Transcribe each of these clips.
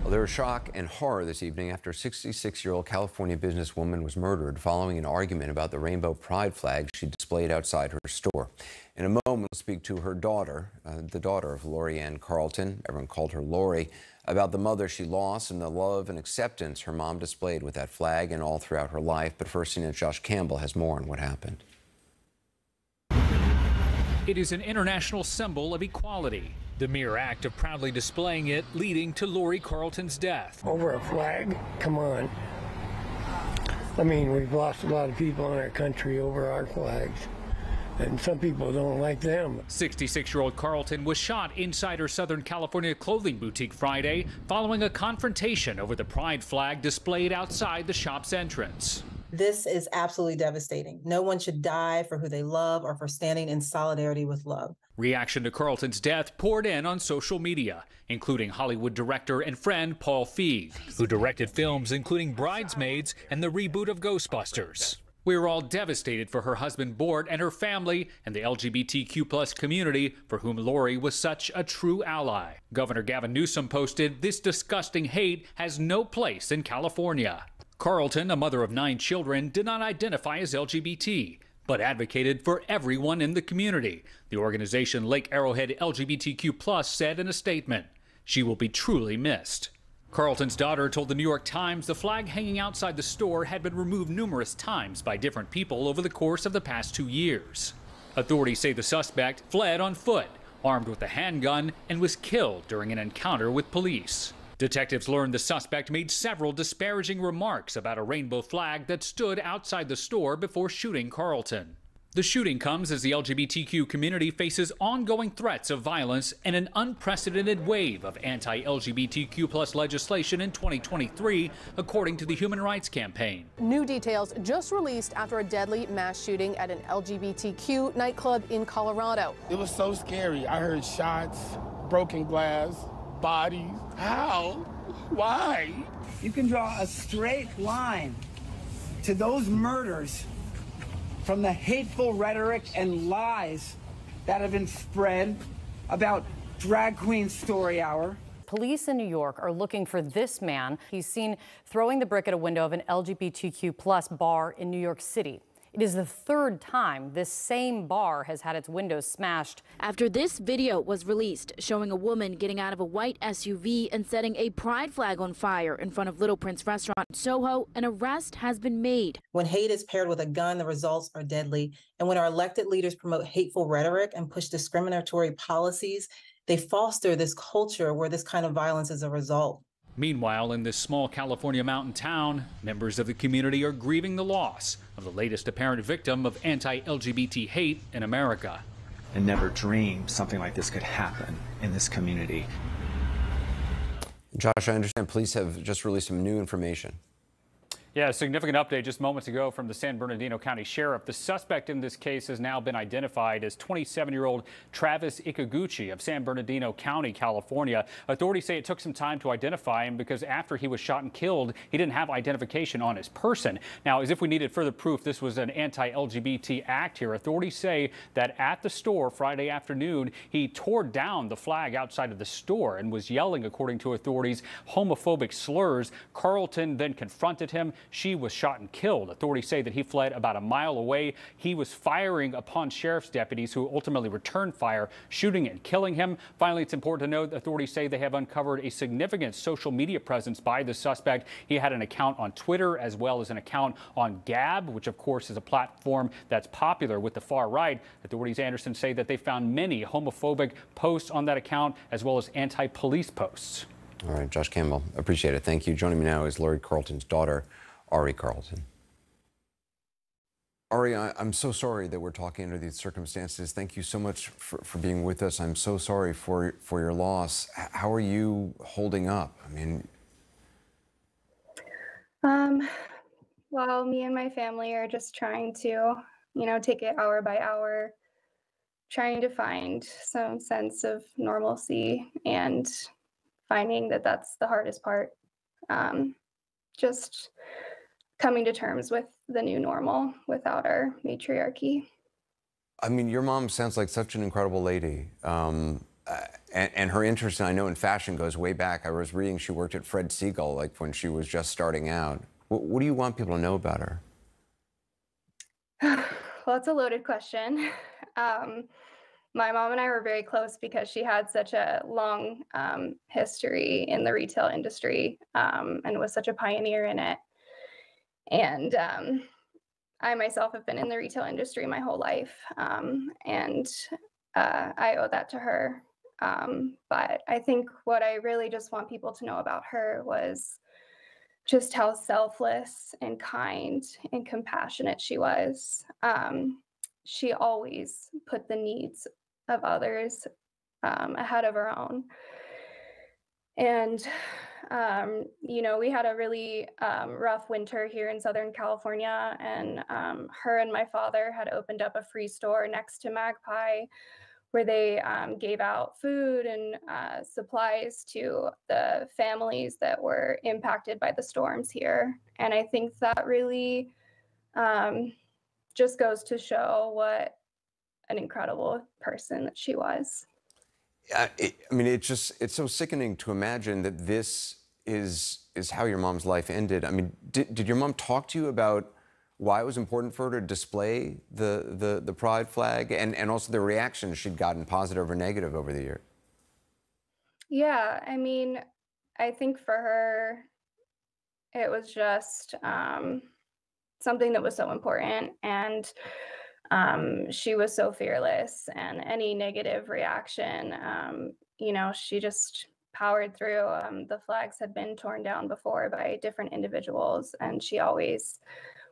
Well, there was shock and horror this evening after a 66-year-old California businesswoman was murdered following an argument about the rainbow pride flag she displayed outside her store. In a moment, we'll speak to her daughter, the daughter of Lori Ann Carlton. Everyone called her Lori, about the mother she lost and the love and acceptance her mom displayed with that flag and all throughout her life. But first, CNN's Josh Campbell has more on what happened. It is an international symbol of equality. The mere act of proudly displaying it leading to Lori Carlton's death. Over a flag? Come on. I mean, we've lost a lot of people in our country over our flags, and some people don't like them. 66-year-old Carlton was shot inside her Southern California clothing boutique Friday following a confrontation over the pride flag displayed outside the shop's entrance. This is absolutely devastating. No one should die for who they love or for standing in solidarity with love. Reaction to Carlton's death poured in on social media, including Hollywood director and friend Paul Feig, who directed films including Bridesmaids and the reboot of Ghostbusters. We are all devastated for her husband Bort and her family and the LGBTQ+ community for whom Lori was such a true ally. Governor Gavin Newsom posted, "This disgusting hate has no place in California." Carlton, a mother of 9 children, did not identify as LGBT, but advocated for everyone in the community. The organization Lake Arrowhead LGBTQ+ said in a statement, "She will be truly missed." Carlton's daughter told the New York Times the flag hanging outside the store had been removed numerous times by different people over the course of the past 2 years. Authorities say the suspect fled on foot, armed with a handgun, and was killed during an encounter with police. Detectives learned the suspect made several disparaging remarks about a rainbow flag that stood outside the store before shooting Carlton. The shooting comes as the LGBTQ community faces ongoing threats of violence and an unprecedented wave of anti-LGBTQ+ legislation in 2023, according to the Human Rights Campaign. New details just released after a deadly mass shooting at an LGBTQ nightclub in Colorado. It was so scary. I heard shots, broken glass, bodies. How? Why? You can draw a straight line to those murders from the hateful rhetoric and lies that have been spread about Drag Queen Story Hour. Police in New York are looking for this man. He's seen throwing the brick at a window of an LGBTQ+ bar in New York City. It is the 3rd time this same bar has had its windows smashed. After this video was released showing a woman getting out of a white SUV and setting a pride flag on fire in front of Little Prince restaurant in Soho, an arrest has been made. When hate is paired with a gun, the results are deadly. And when our elected leaders promote hateful rhetoric and push discriminatory policies, they foster this culture where this kind of violence is a result. Meanwhile, in this small California mountain town, members of the community are grieving the loss of the latest apparent victim of anti-LGBT hate in America. I never dreamed something like this could happen in this community. Josh, I understand police have just released some new information. Yeah, a significant update just moments ago from the San Bernardino County Sheriff. The suspect in this case has now been identified as 27-year-old Travis Ikaguchi of San Bernardino County, California. Authorities say it took some time to identify him because after he was shot and killed, he didn't have identification on his person. Now, as if we needed further proof this was an anti-LGBT act here, authorities say that at the store Friday afternoon, he tore down the flag outside of the store and was yelling, according to authorities, homophobic slurs. Carlton then confronted him. She was shot and killed. Authorities say that he fled about a mile away. He was firing upon sheriff's deputies who ultimately returned fire, shooting and killing him. Finally, it's important to note that authorities say they have uncovered a significant social media presence by the suspect. He had an account on Twitter as well as an account on Gab, which of course is a platform that's popular with the far right. Authorities, Anderson, say that they found many homophobic posts on that account as well as anti-police posts. All right, Josh Campbell, appreciate it. Thank you. Joining me now is Lori Carlton's daughter, Ari Carlton. Ari, I'm so sorry that we're talking under these circumstances. Thank you so much for being with us. I'm so sorry for your loss. How are you holding up? I mean, well, me and my family are just trying to, take it hour by hour, trying to find some sense of normalcy and finding that that's the hardest part. Just coming to terms with the new normal without our matriarchy. I mean, your mom sounds like such an incredible lady. And her interest, I know, in fashion goes way back. I was reading she worked at Fred Siegel, like when she was just starting out. What do you want people to know about her? Well, it's a loaded question. My mom and I were very close because she had such a long history in the retail industry and was such a pioneer in it. And I myself have been in the retail industry my whole life, and I owe that to her. But I think what I really just want people to know about her was just how selfless and kind and compassionate she was. She always put the needs of others ahead of her own. And, we had a really rough winter here in Southern California, and her and my father had opened up a free store next to Magpie where they gave out food and supplies to the families that were impacted by the storms here. And I think that really just goes to show what an incredible person that she was. It's so sickening to imagine that this is how your mom's life ended. I mean, did your mom talk to you about why it was important for her to display the pride flag and also the reactions she'd gotten, positive or negative, over the year? Yeah, I mean, I think for her, it was just something that was so important, and she was so fearless, and any negative reaction, she just powered through. The flags had been torn down before by different individuals, and she always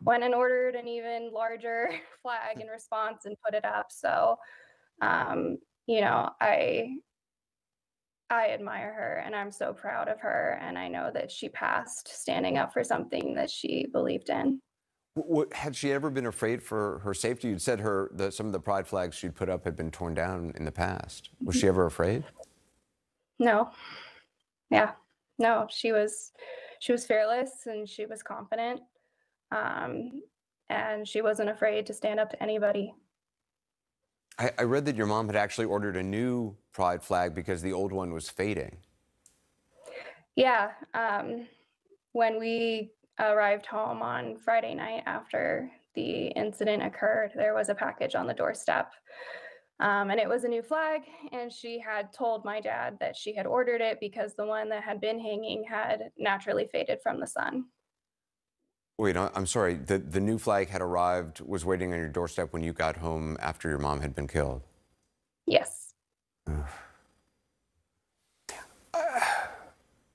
went and ordered an even larger flag in response and put it up. So, I admire her, and I'm so proud of her, and I know that she passed standing up for something that she believed in. Had she ever been afraid for her safety? You'd said some of the pride flags she'd put up had been torn down in the past. Was she ever afraid? No. Yeah. No, she was fearless, and she was confident. And she wasn't afraid to stand up to anybody. I read that your mom had actually ordered a new pride flag because the old one was fading. Yeah. When we arrived home on Friday night after the incident occurred, there was a package on the doorstep. And it was a new flag, and she had told my dad that she had ordered it because the one that had been hanging had naturally faded from the sun. Wait, I'm sorry. The new flag had arrived, was waiting on your doorstep when you got home after your mom had been killed? Yes.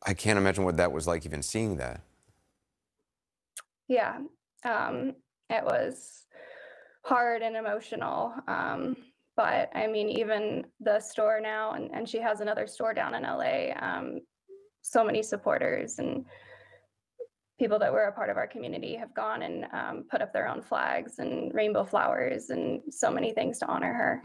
I can't imagine what that was like, even seeing that. Yeah. It was hard and emotional. But I mean, even the store now, and she has another store down in LA, so many supporters and people that were a part of our community have gone and put up their own flags and rainbow flowers and so many things to honor her.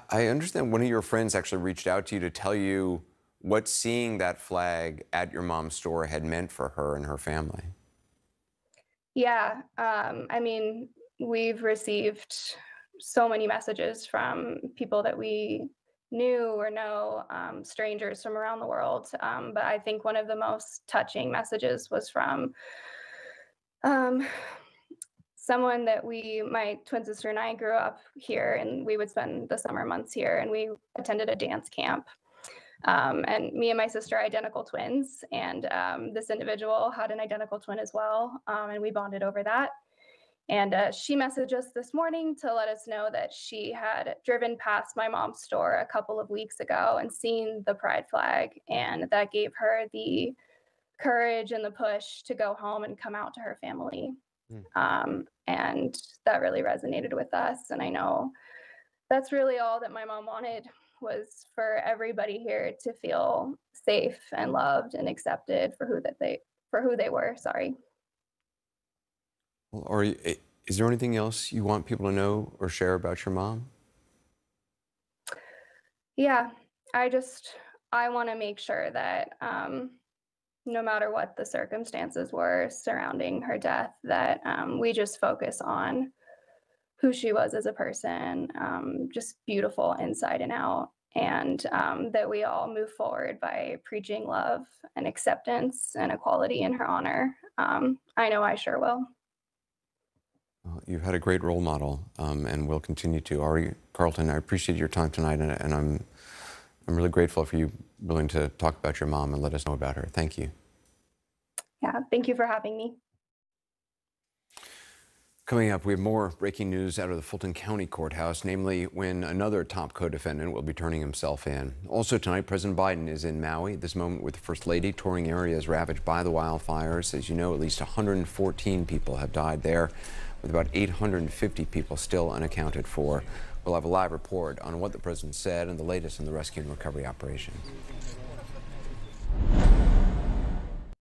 I understand one of your friends actually reached out to you to tell you what seeing that flag at your mom's store had meant for her and her family. Yeah, I mean, we've received so many messages from people that we knew or know, strangers from around the world. But I think one of the most touching messages was from someone that my twin sister and I grew up here, and we would spend the summer months here, and we attended a dance camp. And me and my sister are identical twins, and this individual had an identical twin as well, and we bonded over that. And she messaged us this morning to let us know that she had driven past my mom's store a couple of weeks ago and seen the pride flag, and that gave her the courage and the push to go home and come out to her family. And that really resonated with us. And I know that's really all that my mom wanted, was for everybody here to feel safe and loved and accepted for who they were. Sorry. Well, is there anything else you want people to know or share about your mom? Yeah, I want to make sure that no matter what the circumstances were surrounding her death, that we just focus on who she was as a person, just beautiful inside and out. and that we all move forward by preaching love and acceptance and equality in her honor. I know I sure will. Well, you've had a great role model, and will continue to. Ari Carlton, I appreciate your time tonight, and I'm really grateful for you willing to talk about your mom and let us know about her. Thank you. Yeah, thank you for having me. Coming up, we have more breaking news out of the Fulton County Courthouse, namely when another top co-defendant will be turning himself in. Also tonight, President Biden is in Maui, this moment with the First Lady, touring areas ravaged by the wildfires. As you know, at least 114 people have died there, with about 850 people still unaccounted for. We'll have a live report on what the president said and the latest in the rescue and recovery operation.